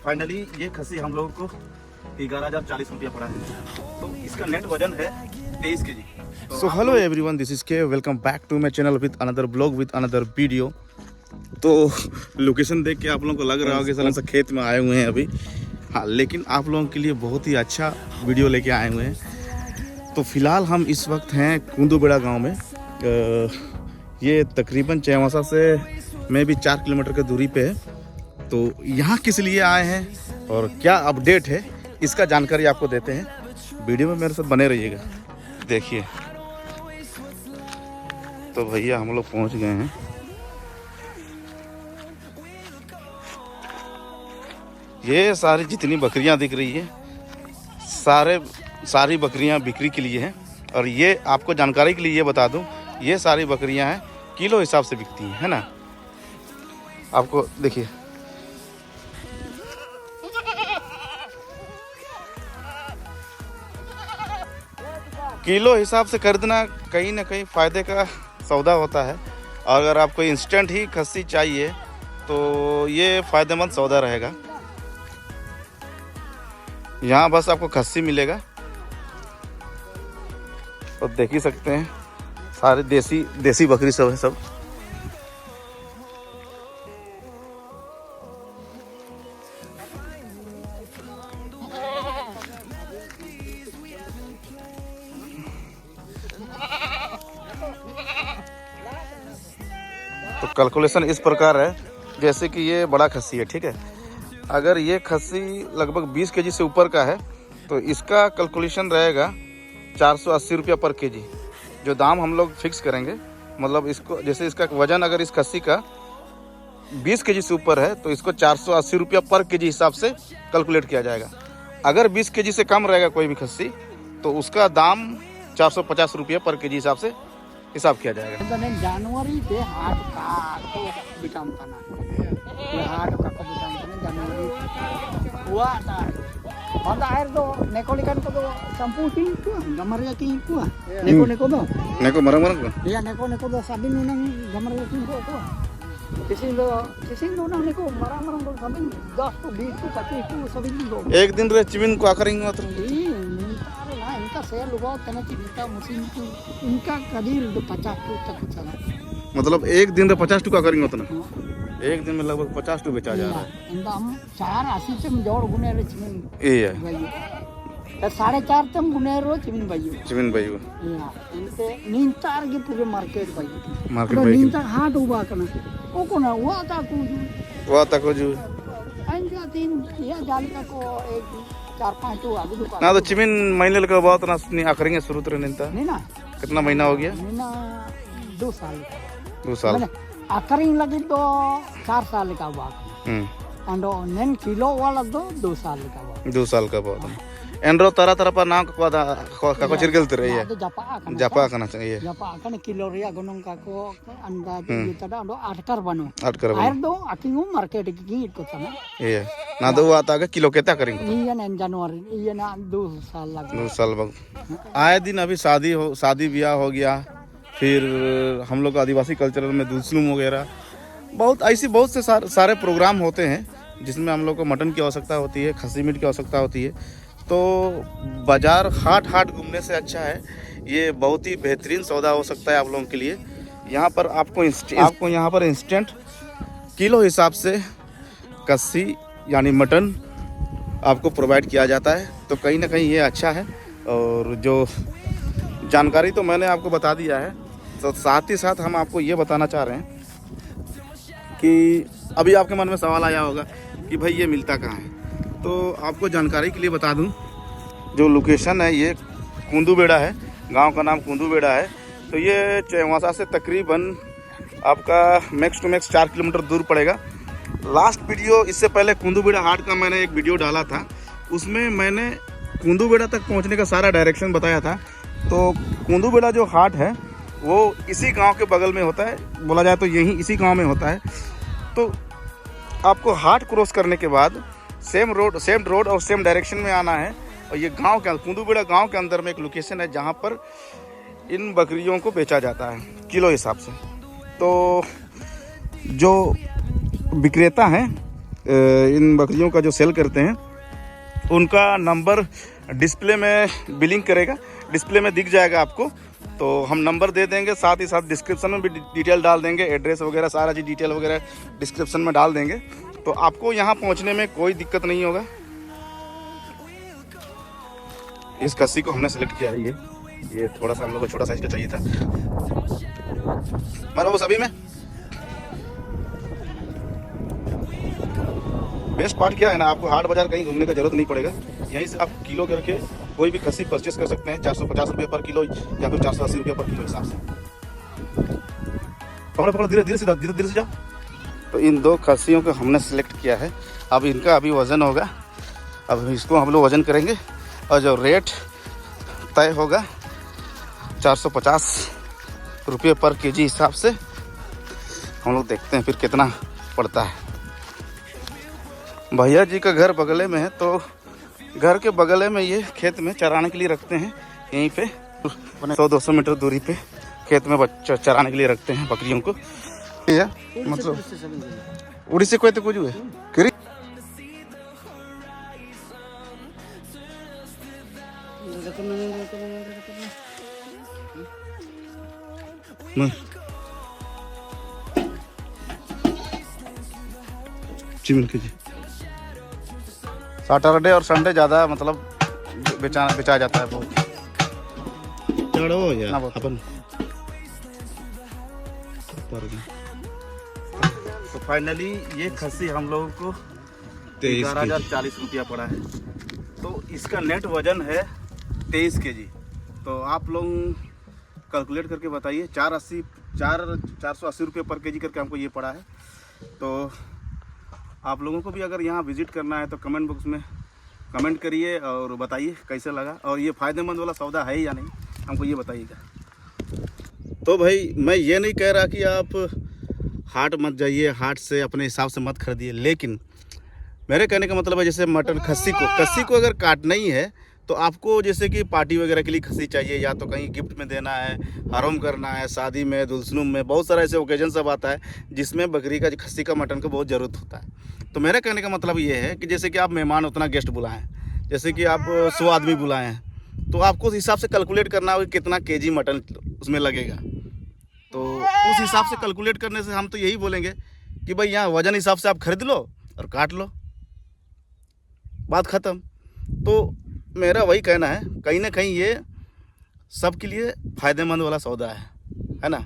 Finally ये खस्सी हम लोगों को 11,040 रुपया पड़ा है। तो इसका नेट वजन है 23 kg। So hello everyone, this is K welcome back to my channel with another blog with another video. तो लोकेशन देख के आप लोगों को लग रहा होगा कि साला सा खेत में आए हुए हैं अभी। हाँ, लेकिन आप लोगों के लिए बहुत ही अच्छा वीडियो लेके आए हुए हैं। तो फिलहाल हम इस वक्त हैं कुंदूबेड़ा गांव में। ये तकरीबन चैवासा से मैं भी 4 किलोमीटर की दूरी पे है। तो यहाँ किस लिए आए हैं और क्या अपडेट है इसका जानकारी आपको देते हैं। वीडियो में मेरे साथ बने रहिएगा। देखिए, तो भैया हम लोग पहुँच गए हैं। ये सारी जितनी बकरियां दिख रही है सारी बकरियां बिक्री के लिए हैं। और ये आपको जानकारी के लिए ये बता दूं, ये सारी बकरियां हैं किलो हिसाब से बिकती हैं, है ना। आपको देखिए, किलो हिसाब से खरीदना कहीं ना कहीं फ़ायदे का सौदा होता है। और अगर आपको इंस्टेंट ही खस्सी चाहिए तो ये फ़ायदेमंद सौदा रहेगा। यहाँ बस आपको खस्सी मिलेगा और देख ही सकते हैं सारे देसी बकरी सब है सब। तो कैलकुलेशन इस प्रकार है, जैसे कि ये बड़ा खस्सी है, ठीक है। अगर ये खस्सी लगभग 20 kg से ऊपर का है तो इसका कैलकुलेशन रहेगा 480 रुपया पर केजी। जो दाम हम लोग फिक्स करेंगे, मतलब इसको जैसे इसका वजन अगर इस खस्सी का 20 kg से ऊपर है तो इसको 480 रुपया पर केजी हिसाब से कैलकुलेट किया जाएगा। अगर 20 kg से कम रहेगा कोई भी खस्सी तो उसका दाम 450 रुपया पर केजी हिसाब किया जाएगा। Januari deh hard ka bitam kana. Hard ka bitam kana Januari. Wah ta. Honda air do nekolikan ko do sampu ting ko gamarya ting ko. Neko do. Neko marang-marang ko. Iya neko do sabin nang gamarya ting ko. Kising do nang neko marang do sabin 10 to 20 to 25 to sabin do. एक दिन रे चिमिन को occurring मात्र इनका cell हुआ तना चिंता machine को इनका कदीर 50 तक चला। मतलब एक दिन रे 50 टुका करेंगे उतना। एक दिन में लगभग 50 टू बेचा जा रहा है। इंदा हम 480 से जोड़ गुने रे चिमिन ये है तो 4.5 तम गुने रो चिमिन भाई या इनते नींतार के पूरे मार्केट भाई नींतार हाट हुआ कना ओ कोना हुआ ता को जो अंजा तीन या जालिका को एक 4-5 तो आगे दुकान ना। तो चिमिन महीने का बहुत ना आकरेंगे शुरू तो नहीं था। नहीं ना कितना महीना हो गया? ना 2 साल 2 साल आकरिंग लगी तो 4 साल का हुआ। अंडो नेन किलो वाला 2 साल का हुआ। 2 साल का बहुत एंड्रो तरह पर नाम को चिरगलते रही है। जापा करना चाहिए। जापा कने किलो रिया गोनों का को अंदाज ये तदा अंडो 8 कर बनो आयर दो आकिंगो मार्केट की को तना ये ना दो आता के किलो कितना करेंगे ये ना जनवरी ये ना 2 साल लग 2 साल बाद आए दिन अभी शादी ब्याह हो गया। फिर हम लोग आदिवासी कल्चरल में दुलसुम वगैरह बहुत से सारे प्रोग्राम होते हैं जिसमें हम लोग को मटन की आवश्यकता होती है, खस्सी मीट की आवश्यकता होती है। तो बाजार हाट घूमने से अच्छा है, ये बहुत ही बेहतरीन सौदा हो सकता है आप लोगों के लिए। यहाँ पर आपको यहाँ पर इंस्टेंट किलो हिसाब से कस्सी यानी मटन आपको प्रोवाइड किया जाता है। तो कहीं ना कहीं ये अच्छा है। और जो जानकारी तो मैंने आपको बता दिया है, तो साथ ही साथ हम आपको ये बताना चाह रहे हैं कि अभी आपके मन में सवाल आया होगा कि भाई ये मिलता कहाँ है। तो आपको जानकारी के लिए बता दूं, जो लोकेशन है ये कुंदूबेड़ा है, गांव का नाम कुंदूबेड़ा है। तो ये चैवासा से तकरीबन आपका मैक्स टू मैक्स 4 किलोमीटर दूर पड़ेगा। लास्ट वीडियो इससे पहले कुंदूबेड़ा हाट का मैंने एक वीडियो डाला था, उसमें मैंने कुंदूबेड़ा तक पहुंचने का सारा डायरेक्शन बताया था। तो कुंदूबेड़ा जो हाट है वो इसी गांव के बगल में होता है, बोला जाए तो यही इसी गांव में होता है। तो आपको हाट क्रॉस करने के बाद सेम रोड और सेम डायरेक्शन में आना है। और ये गांव के कुंदूबेड़ा गांव के अंदर में एक लोकेशन है जहां पर इन बकरियों को बेचा जाता है किलो हिसाब से। तो जो विक्रेता हैं इन बकरियों का जो सेल करते हैं उनका नंबर डिस्प्ले में बिलिंग करेगा, डिस्प्ले में दिख जाएगा आपको। तो हम नंबर दे देंगे, साथ ही साथ डिस्क्रिप्शन में भी डिटेल डाल देंगे, एड्रेस वगैरह सारा चीज़ डिटेल वगैरह डिस्क्रिप्शन में डाल देंगे। तो आपको यहाँ पहुँचने में कोई दिक्कत नहीं होगा। इस खस्सी को हमने सेलेक्ट किया है। ये थोड़ा सा हम लोग को छोटा साइज का चाहिए था। मारो वो सभी में बेस्ट पार्ट क्या है ना, आपको हाट बाजार कहीं घूमने का जरूरत नहीं पड़ेगा। यहीं से आप किलो करके कोई भी खस्सी परचेस कर सकते हैं, 450 रुपये पर किलो या फिर 480 रुपये पर किलो हिसाब से। पकड़ो पकड़ो, धीरे धीरे से जाओ। तो इन 2 खस्सियों को हमने सेलेक्ट किया है। अब इनका अभी वज़न होगा, अब इसको हम लोग वज़न करेंगे और जो रेट तय होगा 450 रुपये पर केजी हिसाब से। हम लोग देखते हैं फिर कितना पड़ता है। भैया जी का घर बगले में है, तो घर के बगले में ये खेत में चराने के लिए रखते हैं। यहीं पे 100-200 मीटर दूरी पे खेत में चराने के लिए रखते हैं बकरियों को। मतलब उड़ीसा कोई तो कुछ हुए जी। सैटरडे और संडे ज़्यादा मतलब बेचा जाता है बहुत। अपन तो फाइनली ये खस्सी हम लोगों को 11,040 रुपया पड़ा है। तो इसका नेट वजन है 23 kg। तो आप लोग कैलकुलेट करके बताइए, 480 रुपये पर केजी करके हमको ये पड़ा है। तो आप लोगों को भी अगर यहाँ विज़िट करना है तो कमेंट बॉक्स में कमेंट करिए और बताइए कैसे लगा, और ये फ़ायदेमंद वाला सौदा है या नहीं, हमको ये बताइएगा। तो भाई मैं ये नहीं कह रहा कि आप हाट मत जाइए, हाट से अपने हिसाब से मत खरीदिए, लेकिन मेरे कहने का मतलब है जैसे मटन खस्सी को अगर काटना ही है तो आपको जैसे कि पार्टी वगैरह के लिए खस्सी चाहिए, या तो कहीं गिफ्ट में देना है, हरम करना है, शादी में, दुल्हनों में, बहुत सारा ऐसे ओकेजन सब आता है जिसमें बकरी का खस्सी का मटन का बहुत ज़रूरत होता है। तो मेरा कहने का मतलब ये है कि जैसे कि आप मेहमान उतना गेस्ट बुलाएं, जैसे कि आप 100 आदमी बुलाएं हैं, तो आपको उस हिसाब से कैलकुलेट करना होगा कितना केजी मटन उसमें लगेगा। तो उस हिसाब से कैलकुलेट करने से हम तो यही बोलेंगे कि भाई यहाँ वजन हिसाब से आप खरीद लो और काट लो, बात ख़त्म। तो मेरा वही कहना है, कहीं ना कहीं ये सबके लिए फ़ायदेमंद वाला सौदा है ना।